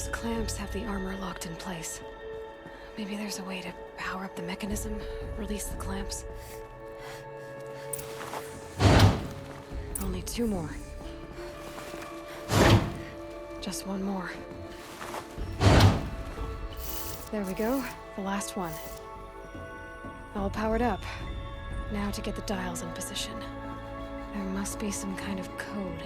Those clamps have the armor locked in place. Maybe there's a way to power up the mechanism, release the clamps. Only 2 more. Just 1 more. There we go, the last one. All powered up. Now to get the dials in position. There must be some kind of code.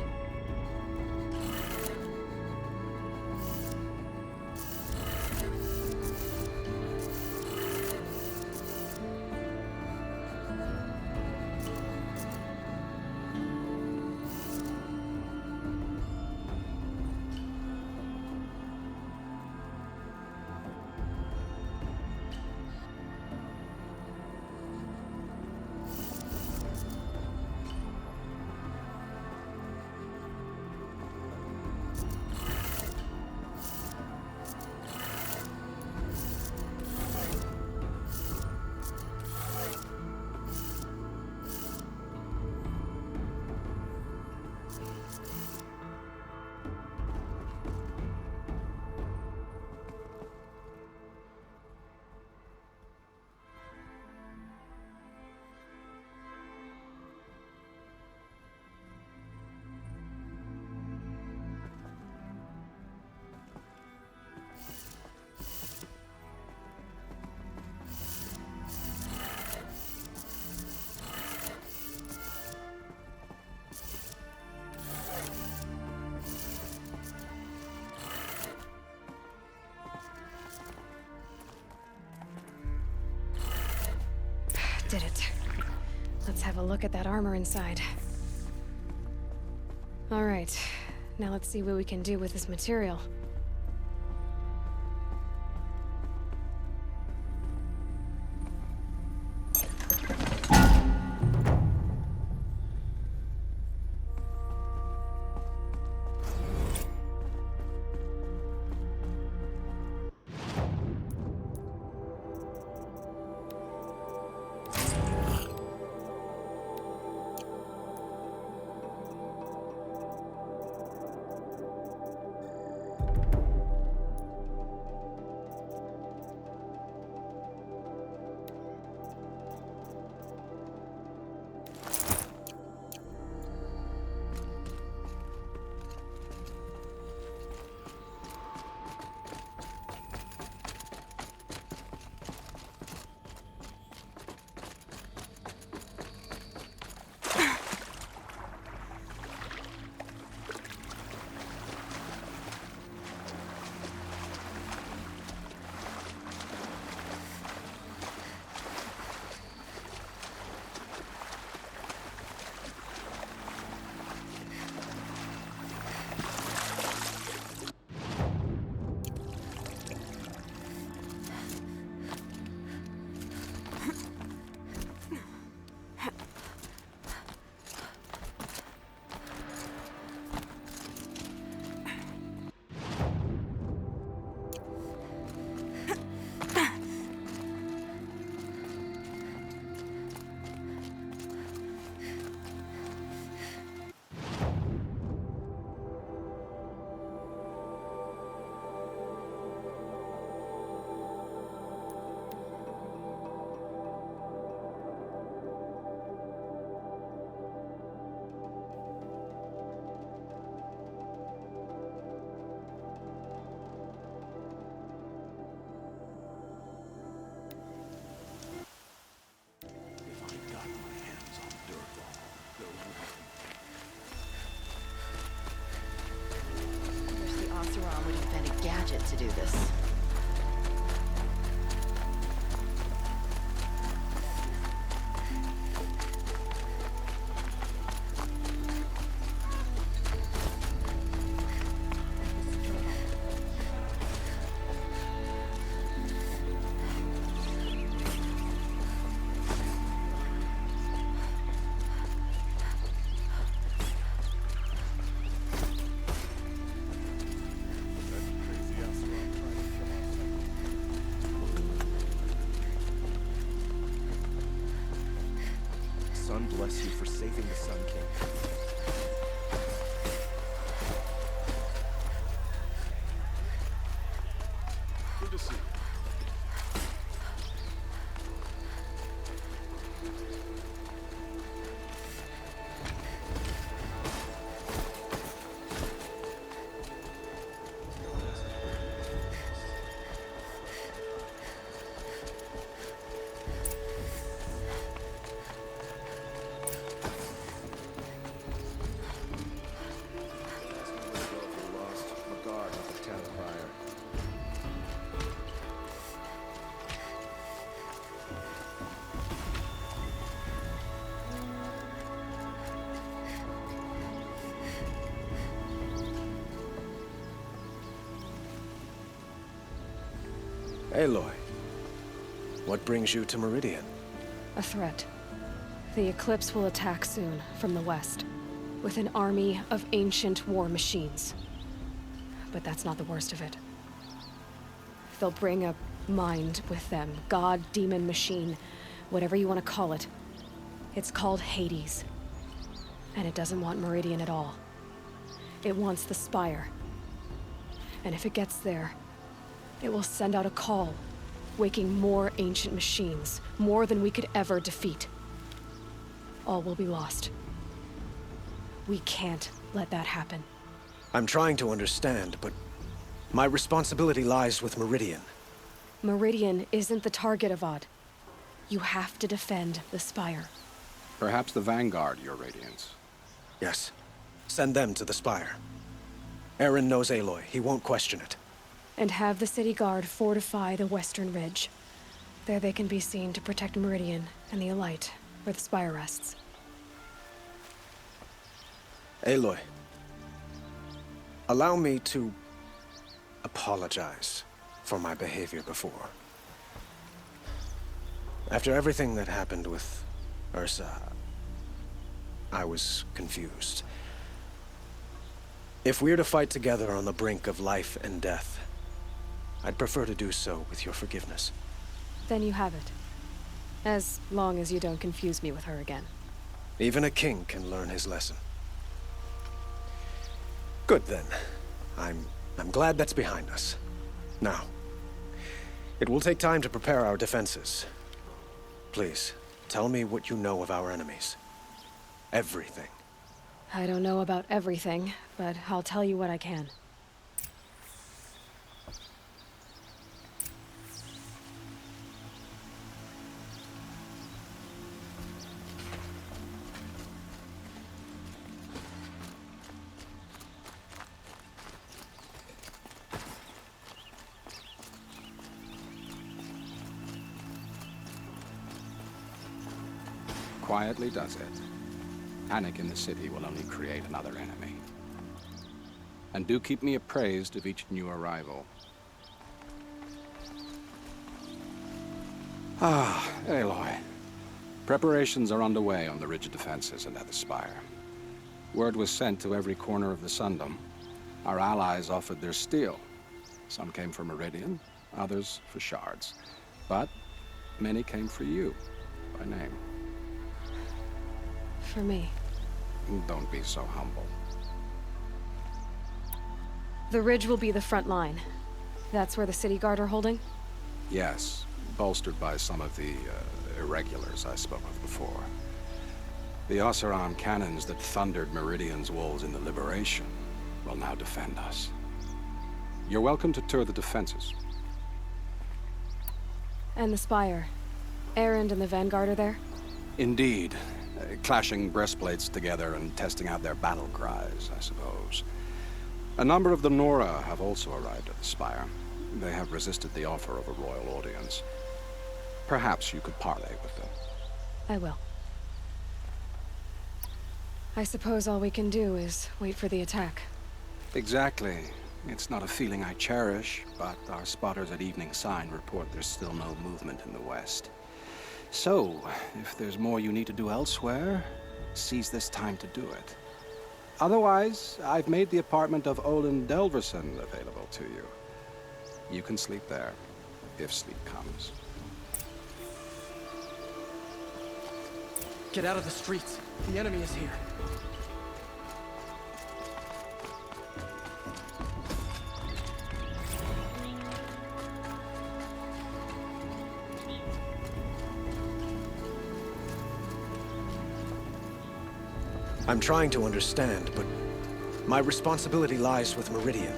Did it. Let's have a look at that armor inside. All right, now let's see what we can do with this material. To do this. Sun bless you for saving the Sun King. Good to see you. Aloy, what brings you to Meridian? A threat. The Eclipse will attack soon, from the west, with an army of ancient war machines. But that's not the worst of it. They'll bring a mind with them, god, demon, machine, whatever you want to call it. It's called Hades. And it doesn't want Meridian at all. It wants the Spire. And if it gets there, it will send out a call, waking more ancient machines, more than we could ever defeat. All will be lost. We can't let that happen. I'm trying to understand, but my responsibility lies with Meridian. Meridian isn't the target, Avad. You have to defend the Spire. Perhaps the Vanguard, Your Radiance. Yes. Send them to the Spire. Aaron knows Aloy. He won't question it. And have the city guard fortify the western ridge. There they can be seen to protect Meridian and the Elite, where the Spire rests. Aloy, allow me to apologize for my behavior before. After everything that happened with Ursa, I was confused. If we're to fight together on the brink of life and death, I'd prefer to do so with your forgiveness. Then you have it. As long as you don't confuse me with her again. Even a king can learn his lesson. Good then. I'm glad that's behind us. Now, it will take time to prepare our defenses. Please, tell me what you know of our enemies. Everything. I don't know about everything, but I'll tell you what I can. Quietly does it. Panic in the city will only create another enemy. And do keep me appraised of each new arrival. Ah, Aloy. Preparations are underway on the ridge defenses and at the Spire. Word was sent to every corner of the Sundom. Our allies offered their steel. Some came for Meridian, others for shards. But many came for you, by name. For me. Don't be so humble. The ridge will be the front line. That's where the city guard are holding? Yes, bolstered by some of the irregulars I spoke of before. The Oseram cannons that thundered Meridian's walls in the Liberation will now defend us. You're welcome to tour the defenses. And the Spire. Erend and the Vanguard are there? Indeed. Clashing breastplates together and testing out their battle cries, I suppose. A number of the Nora have also arrived at the Spire. They have resisted the offer of a royal audience. Perhaps you could parley with them. I will. I suppose all we can do is wait for the attack. Exactly. It's not a feeling I cherish, but our spotters at Evening Sign report there's still no movement in the west. So, if there's more you need to do elsewhere, seize this time to do it. Otherwise, I've made the apartment of Olin Delverson available to you. You can sleep there, if sleep comes. Get out of the streets. The enemy is here. I'm trying to understand, but my responsibility lies with Meridian.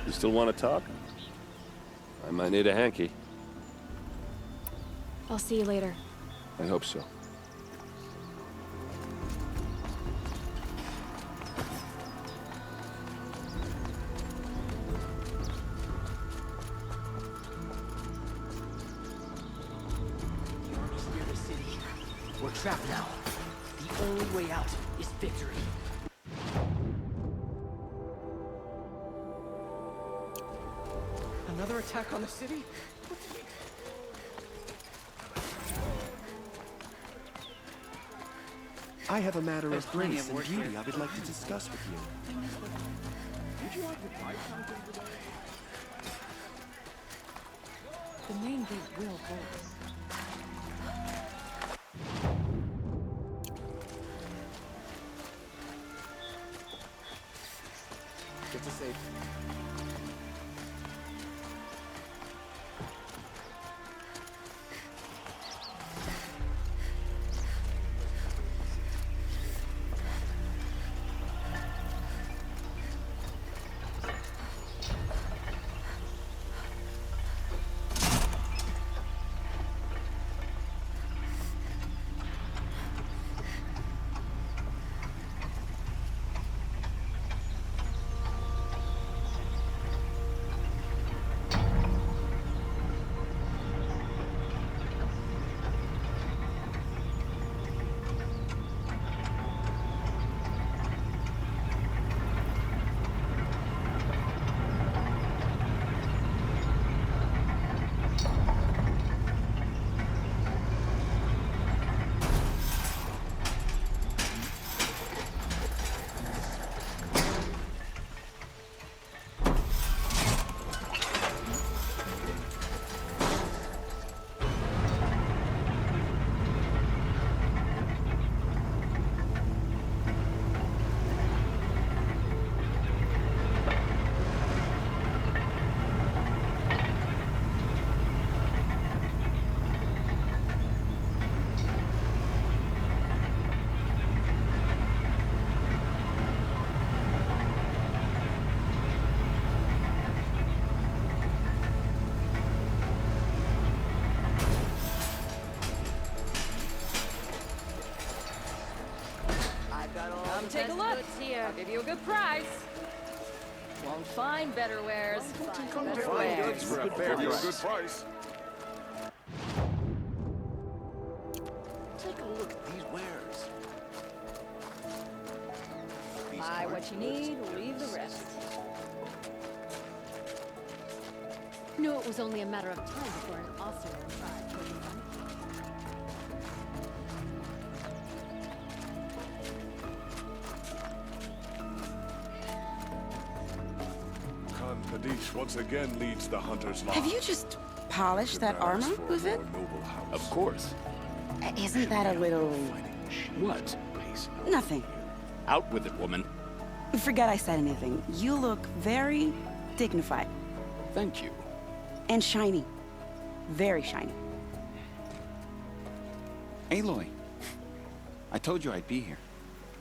You still want to talk? I might need a hanky. I'll see you later. I hope so. We're trapped now. The only way out is victory. Another attack on the city? I have a matter of grace and beauty I would like to discuss with you. The main gate will hold. Get to safety. Come take a look. I'll give you a good price. Won't find better wares. Better wares. For a fair price. Take a look at these wares. Buy what you need, leave the rest. Knew it was only a matter of time before an Oseram tribe took you on. Khan Kadish once again leads the hunters' line. Have you just polished that armor, Avad? Of course. Isn't that a little... What? nothing? Out with it, woman. Forget I said anything. You look very dignified. Thank you. And shiny. Very shiny. Aloy, I told you I'd be here.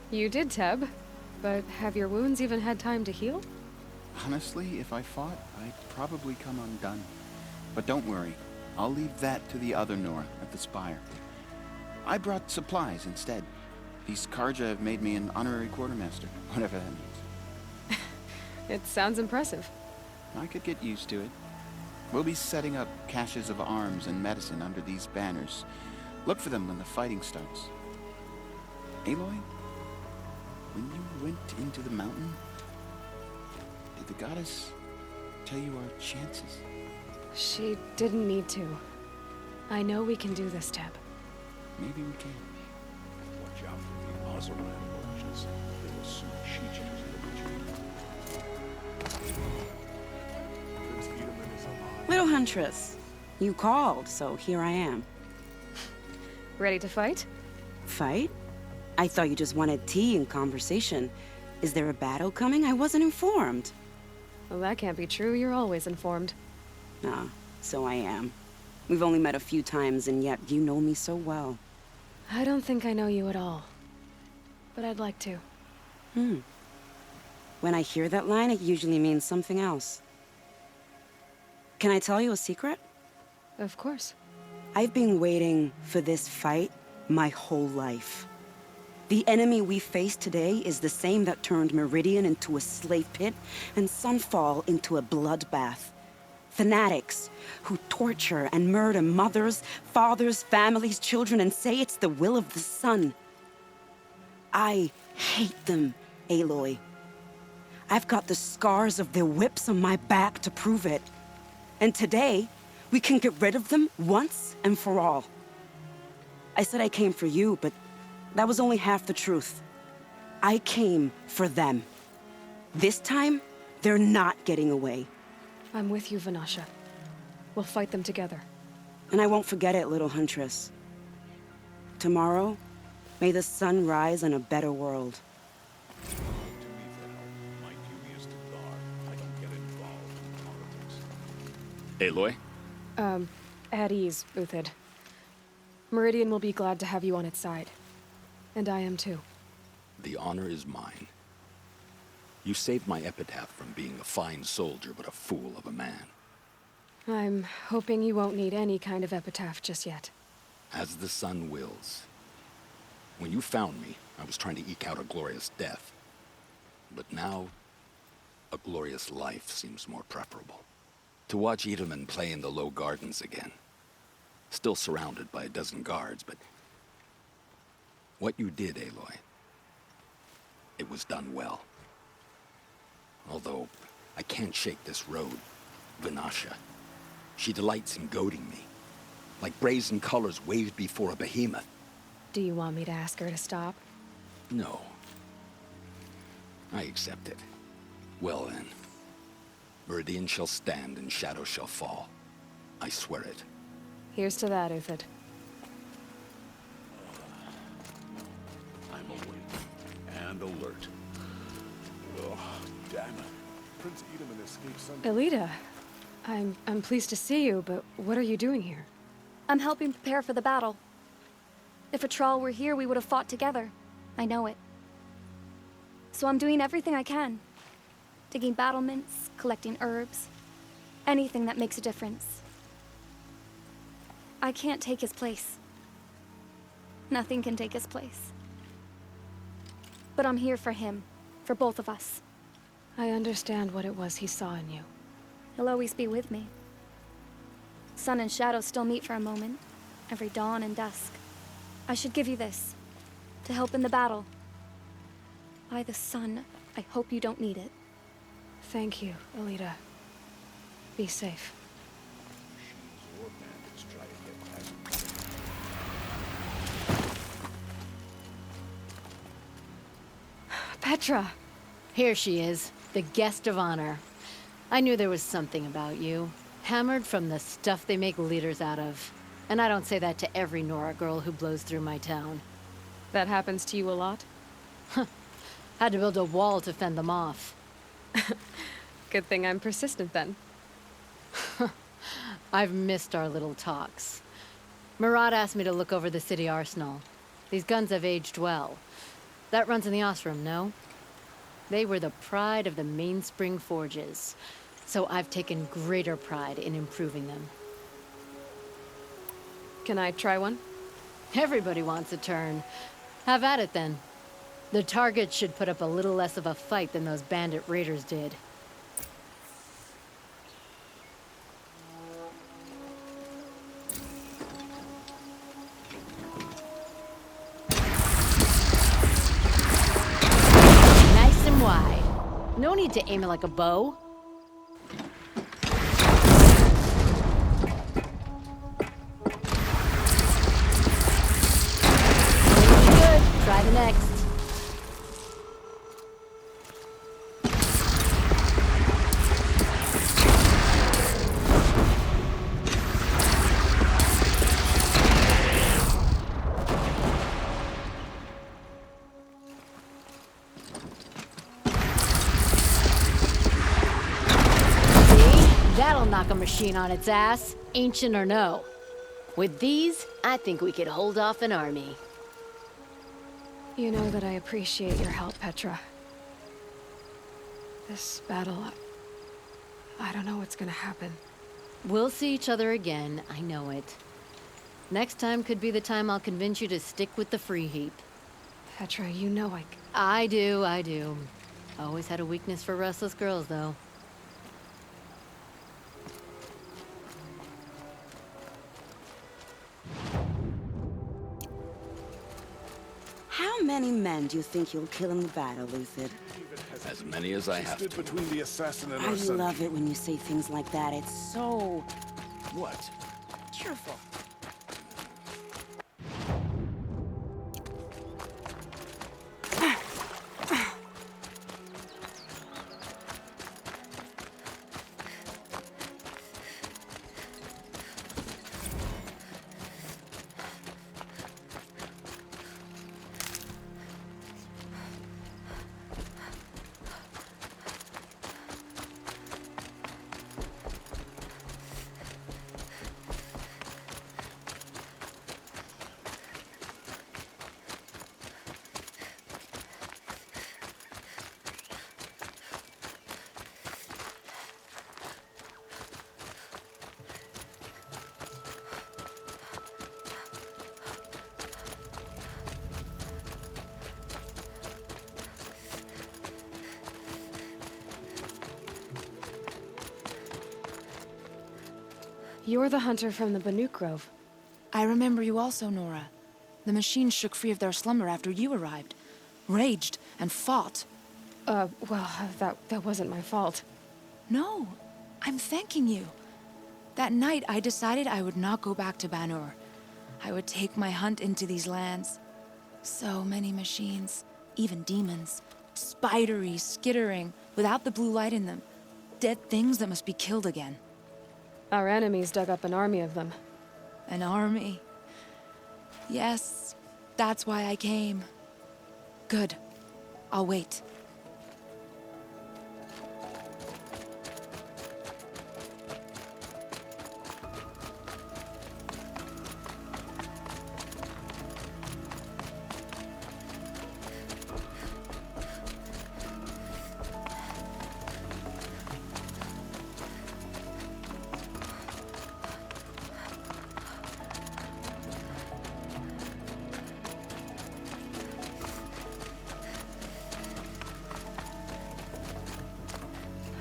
You did, Teb. But have your wounds even had time to heal? Honestly, if I fought, I'd probably come undone. But don't worry, I'll leave that to the other Nora at the Spire. I brought supplies instead. These Karja have made me an honorary quartermaster, whatever that means. It sounds impressive. I could get used to it. We'll be setting up caches of arms and medicine under these banners. Look for them when the fighting starts. Aloy, when you went into the mountain, did the goddess tell you our chances? She didn't need to. I know we can do this, Teb. Maybe we can. Watch out for the Oseram merchants. They will soon cheat you to the retreat. Prince Wiedemann is alive. Little Huntress, you called, so here I am. Ready to fight? Fight? I thought you just wanted tea and conversation. Is there a battle coming? I wasn't informed. Well, that can't be true. You're always informed. Ah, so I am. We've only met a few times, and yet you know me so well. I don't think I know you at all. But I'd like to. When I hear that line, it usually means something else. Can I tell you a secret? Of course. I've been waiting for this fight my whole life. The enemy we face today is the same that turned Meridian into a slave pit and Sunfall into a bloodbath. Fanatics who torture and murder mothers, fathers, families, children, and say it's the will of the sun. I hate them, Aloy. I've got the scars of their whips on my back to prove it. And today, we can get rid of them once and for all. I said I came for you, but that was only half the truth. I came for them. This time, they're not getting away. I'm with you, Vanasha. We'll fight them together. And I won't forget it, little huntress. Tomorrow, may the sun rise in a better world. To me, Val, my duty is to guard. I don't get involved in politics. Aloy? At ease, Uthid. Meridian will be glad to have you on its side. And I am too. The honor is mine. You saved my epitaph from being a fine soldier, but a fool of a man. I'm hoping you won't need any kind of epitaph just yet. As the sun wills. When you found me, I was trying to eke out a glorious death. But now, a glorious life seems more preferable. To watch Edelman play in the low gardens again. Still surrounded by a dozen guards, but... what you did, Aloy, it was done well. Although, I can't shake this road, Vanasha. She delights in goading me. Like brazen colors waved before a behemoth. Do you want me to ask her to stop? No. I accept it. Well then. Meridian shall stand and shadow shall fall. I swear it. Here's to that, Uthid. I'm awake and alert. Oh, damn it. Prince Edelman escaped some... Elita, I'm pleased to see you, but what are you doing here? I'm helping prepare for the battle. If Atral were here, we would have fought together. I know it. So I'm doing everything I can. Digging battlements, collecting herbs. Anything that makes a difference. I can't take his place. Nothing can take his place. But I'm here for him. For both of us. I understand what it was he saw in you. He'll always be with me. Sun and shadow still meet for a moment. Every dawn and dusk. I should give you this. To help in the battle. By the sun, I hope you don't need it. Thank you, Elita. Be safe. Or bandits try to get past Petra! Here she is, the guest of honor. I knew there was something about you. Hammered from the stuff they make leaders out of. And I don't say that to every Nora girl who blows through my town. That happens to you a lot? Had to build a wall to fend them off. Good thing I'm persistent then. I've missed our little talks. Murad asked me to look over the city arsenal. These guns have aged well. That runs in the Osram, no? They were the pride of the Mainspring Forges. So I've taken greater pride in improving them. Can I try one? Everybody wants a turn. Have at it then. The target should put up a little less of a fight than those bandit raiders did. Nice and wide. No need to aim it like a bow. Good. Try the next. a machine on its ass, ancient or no. With these, I think we could hold off an army. You know that I appreciate your help, Petra. This battle, I don't know what's gonna happen. We'll see each other again, I know it. Next time could be the time I'll convince you to stick with the free heap. Petra, you know I do. Always had a weakness for restless girls, though. How many men do you think you'll kill in the battle, Lucid? As many as I have to. Between the assassin and I our son. love it when you say things like that. It's so... What? cheerful. You're the hunter from the Banuk Grove. I remember you also, Nora. The machines shook free of their slumber after you arrived. Raged and fought. Well, that wasn't my fault. No, I'm thanking you. That night, I decided I would not go back to Banur. I would take my hunt into these lands. So many machines, even demons. Spidery, skittering, without the blue light in them. Dead things that must be killed again. Our enemies dug up an army of them. An army? Yes, that's why I came. Good. I'll wait.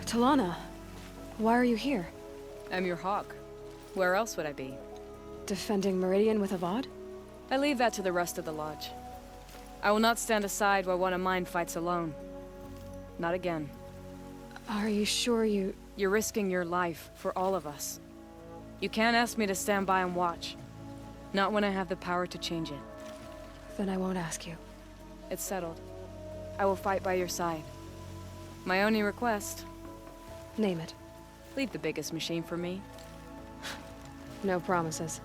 Talana, why are you here? I'm your hawk. Where else would I be? Defending Meridian with Avad? I leave that to the rest of the Lodge. I will not stand aside while one of mine fights alone. Not again. Are you sure you... You're risking your life for all of us. You can't ask me to stand by and watch. Not when I have the power to change it. Then I won't ask you. It's settled. I will fight by your side. My only request... Name it. Leave the biggest machine for me. No promises.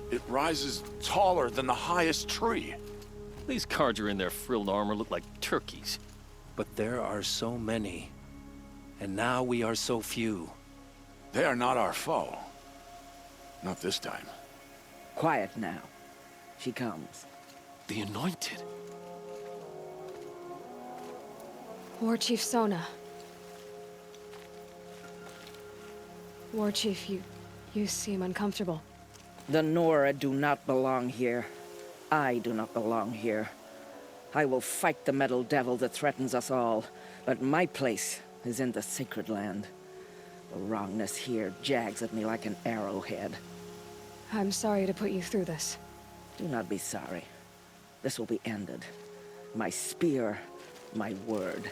It rises taller than the highest tree. These Carja in their frilled armor look like turkeys. But there are so many. And now we are so few. They are not our foe. Not this time. Quiet now. She comes. The Anointed. War Chief Sona. War Chief, you seem uncomfortable. The Nora do not belong here. I do not belong here. I will fight the metal devil that threatens us all, but my place is in the sacred land. The wrongness here jags at me like an arrowhead. I'm sorry to put you through this. Do not be sorry. This will be ended. My spear, my word.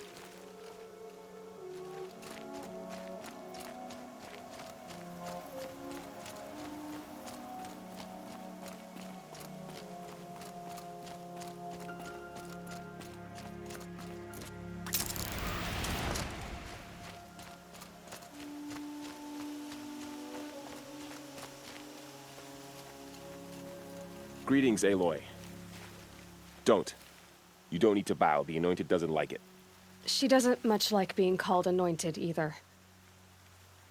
Greetings, Aloy. Don't. You don't need to bow. The Anointed doesn't like it. She doesn't much like being called anointed either.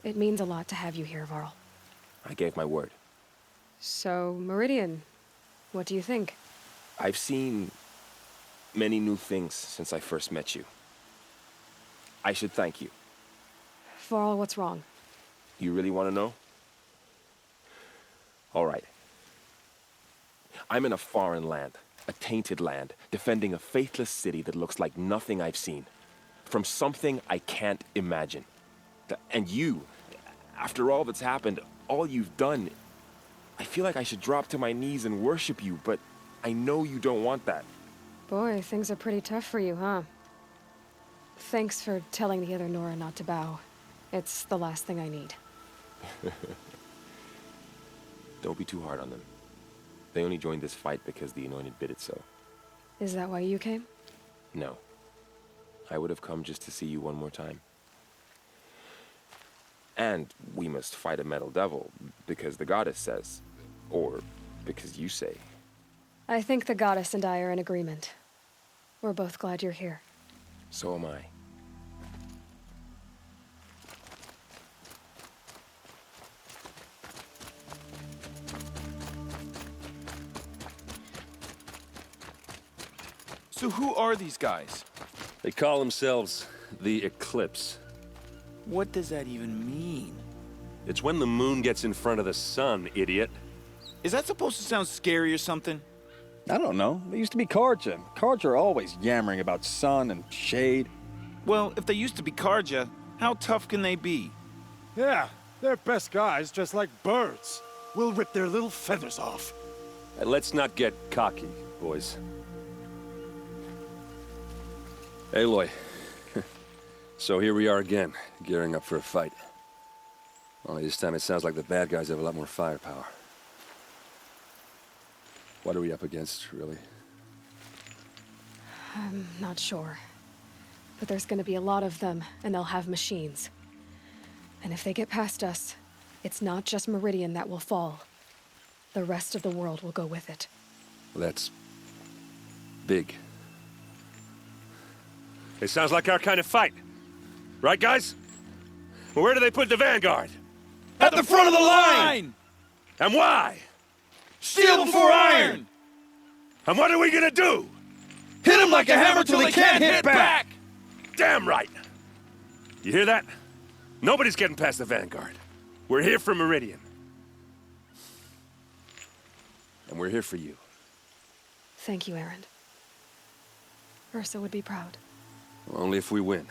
It means a lot to have you here, Varl. I gave my word. So, Meridian, what do you think? I've seen many new things since I first met you. I should thank you. Varl, what's wrong? You really want to know? All right. I'm in a foreign land, a tainted land, defending a faithless city that looks like nothing I've seen. From something I can't imagine. And you, after all that's happened, all you've done, I feel like I should drop to my knees and worship you, but I know you don't want that. Boy, things are pretty tough for you, huh? Thanks for telling the other Nora not to bow. It's the last thing I need. Don't be too hard on them. They only joined this fight because the Anointed bid it so. Is that why you came? No. I would have come just to see you one more time. And we must fight a metal devil, because the goddess says. Or because you say. I think the goddess and I are in agreement. We're both glad you're here. So am I. So who are these guys? They call themselves the Eclipse. What does that even mean? It's when the moon gets in front of the sun, idiot. Is that supposed to sound scary or something? I don't know. They used to be Karja. Karja are always yammering about sun and shade. Well, if they used to be Karja, how tough can they be? Yeah, they're best guys, just like birds. We'll rip their little feathers off. And let's not get cocky, boys. Aloy. So here we are again, gearing up for a fight. Only this time it sounds like the bad guys have a lot more firepower. What are we up against, really? I'm not sure. But there's gonna be a lot of them, and they'll have machines. And if they get past us, it's not just Meridian that will fall. The rest of the world will go with it. Well, that's big. It sounds like our kind of fight. Right, guys? Well, where do they put the Vanguard? At the front of the line! And why? Steel before iron! And what are we gonna do? Hit him like a hammer till he can't hit back! Damn right! You hear that? Nobody's getting past the Vanguard. We're here for Meridian. And we're here for you. Thank you, Aaron. Ursa would be proud. Only if we win.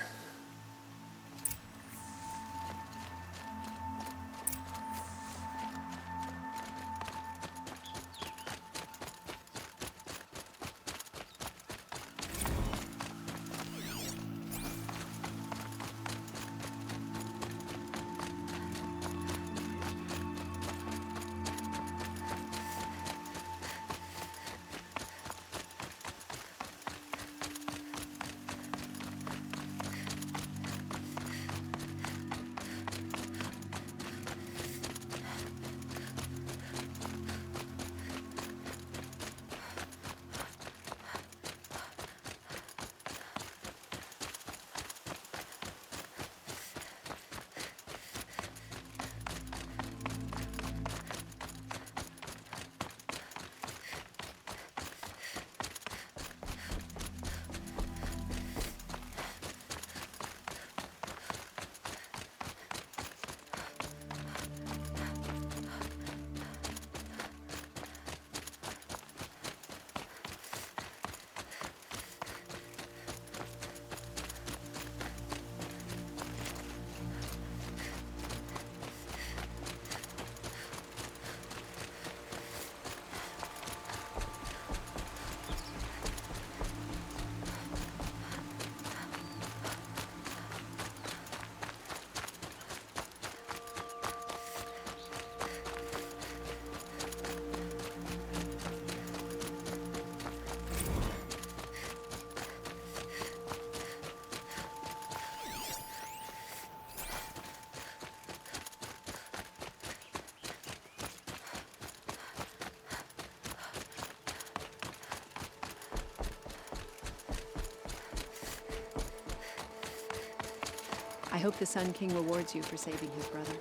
I hope the Sun King rewards you for saving his brother.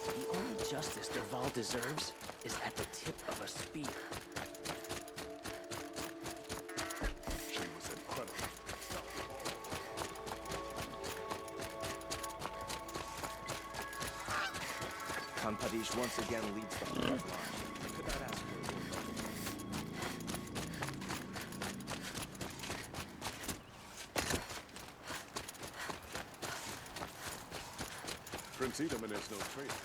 The only justice Dervahl deserves is at the tip of a spear. She was incredible. Kanpadish once again leads the front line. I could not ask for more. Prince Edaman is no traitor.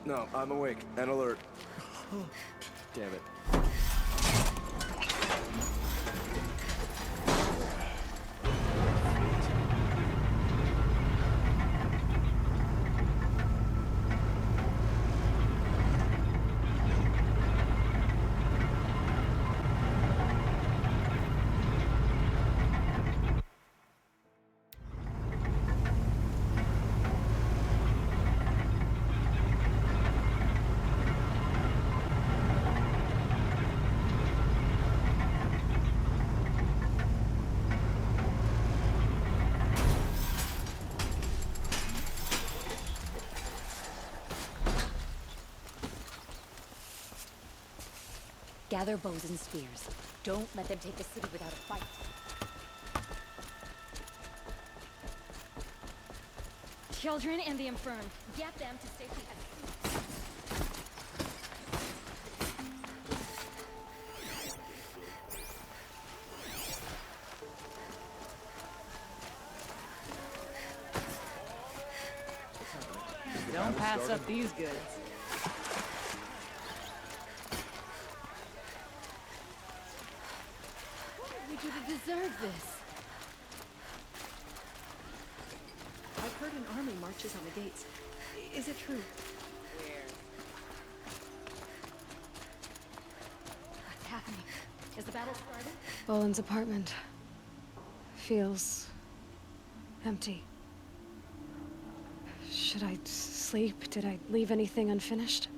No, I'm awake and alert. Damn it. Gather bows and spears. Don't let them take the city without a fight. Children and the infirm. Get them to safety as Don't pass up these goods. What did we do to deserve this? I've heard an army marches on the gates. Is it true? What's happening? Is the battle started? Boland's apartment feels empty. Should I sleep? Did I leave anything unfinished?